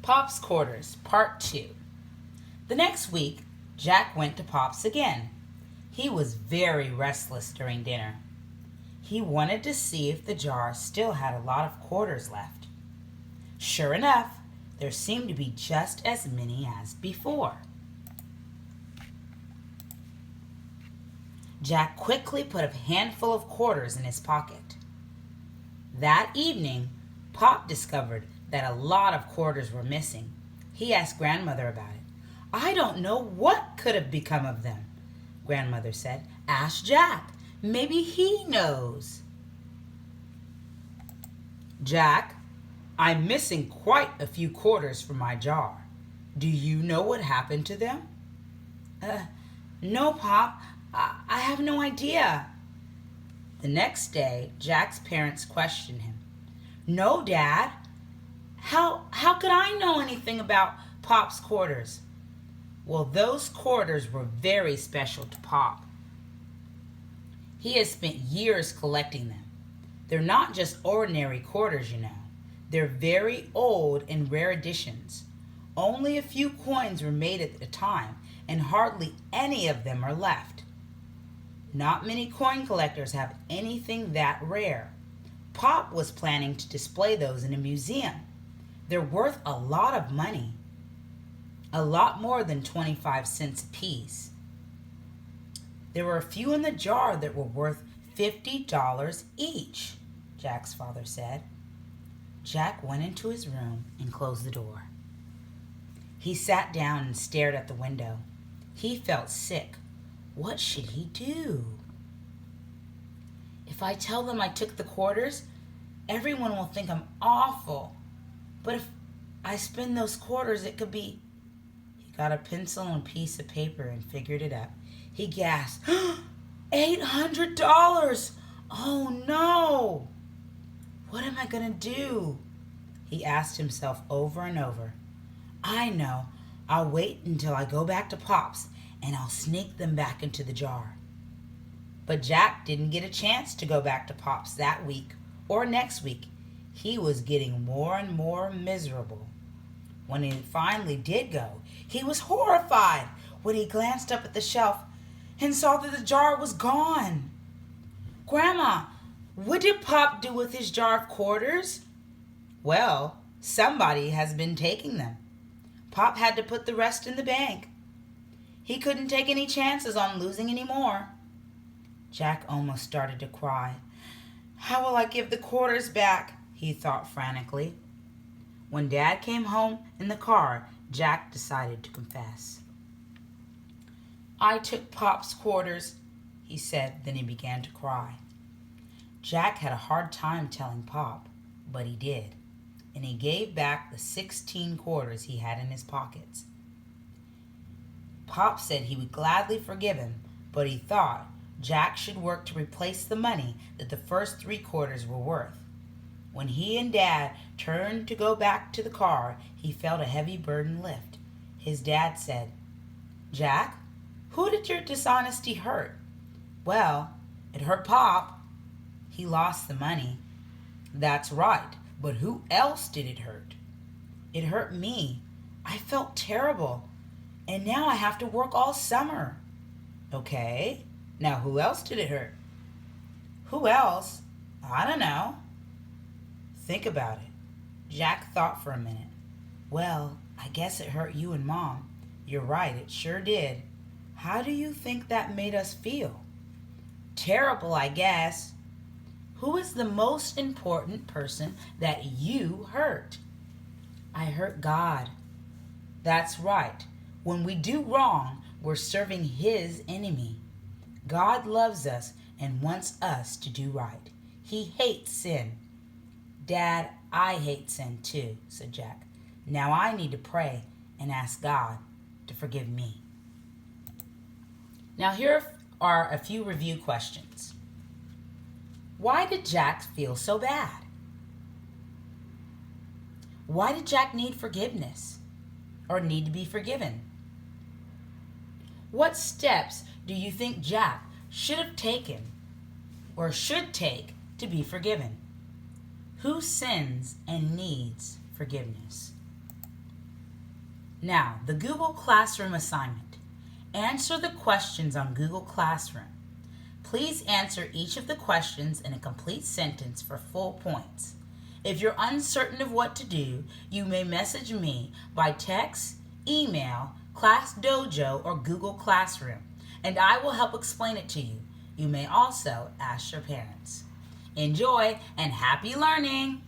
Pop's Quarters, Part 2. The next week, Jack went to Pop's again. He was very restless during dinner. He wanted to see if the jar still had a lot of quarters left. Sure enough, there seemed to be just as many as before. Jack quickly put a handful of quarters in his pocket. That evening, Pop discovered that a lot of quarters were missing. He asked Grandmother about it. "I don't know what could have become of them," Grandmother said. "Ask Jack. Maybe he knows." "Jack, I'm missing quite a few quarters from my jar. Do you know what happened to them?" No, Pop. I have no idea." The next day, Jack's parents questioned him. "No, Dad. How could I know anything about Pop's quarters?" Well, those quarters were very special to Pop. He has spent years collecting them. They're not just ordinary quarters, you know. They're very old and rare editions. Only a few coins were made at the time, and hardly any of them are left. Not many coin collectors have anything that rare. Pop was planning to display those in a museum. They're worth a lot of money. A lot more than 25 cents apiece. There were a few in the jar that were worth $50 each, Jack's father said. Jack went into his room and closed the door. He sat down and stared at the window. He felt sick. What should he do? "If I tell them I took the quarters, everyone will think I'm awful. But if I spend those quarters, it could be..." He got a pencil and a piece of paper and figured it up. He gasped, $800! Oh no! What am I going to do? He asked himself over and over. I know. I'll wait until I go back to Pop's and I'll sneak them back into the jar. But Jack didn't get a chance to go back to Pop's that week or next week. He was getting more and more miserable. When he finally did go, he was horrified when he glanced up at the shelf and saw that the jar was gone. "Grandma, what did Pop do with his jar of quarters?" "Well, somebody has been taking them. Pop had to put the rest in the bank. He couldn't take any chances on losing any more." Jack almost started to cry. "How will I give the quarters back?" he thought frantically. When Dad came home in the car, Jack decided to confess. "I took Pop's quarters," he said, then he began to cry. Jack had a hard time telling Pop, but he did, and he gave back the 16 quarters he had in his pockets. Pop said he would gladly forgive him, but he thought Jack should work to replace the money that the first 3 quarters were worth. When he and Dad turned to go back to the car, he felt a heavy burden lift. His dad said, "Jack, who did your dishonesty hurt?" "Well, it hurt Pop. He lost the money." "That's right, but who else did it hurt?" "It hurt me. I felt terrible. And now I have to work all summer." "Okay, now who else did it hurt?" "Who else? I don't know." "Think about it." Jack thought for a minute. "Well, I guess it hurt you and Mom. You're right, it sure did. How do you think that made us feel?" "Terrible, I guess." "Who is the most important person that you hurt?" "I hurt God." "That's right. When we do wrong, we're serving His enemy. God loves us and wants us to do right. He hates sin." "Dad, I hate sin too," said Jack. "Now I need to pray and ask God to forgive me." Now here are a few review questions. Why did Jack feel so bad? Why did Jack need forgiveness or need to be forgiven? What steps do you think Jack should have taken or should take to be forgiven? Who sins and needs forgiveness? Now, the Google Classroom assignment. Answer the questions on Google Classroom. Please answer each of the questions in a complete sentence for full points. If you're uncertain of what to do, you may message me by text, email, ClassDojo, or Google Classroom, and I will help explain it to you. You may also ask your parents. Enjoy and happy learning!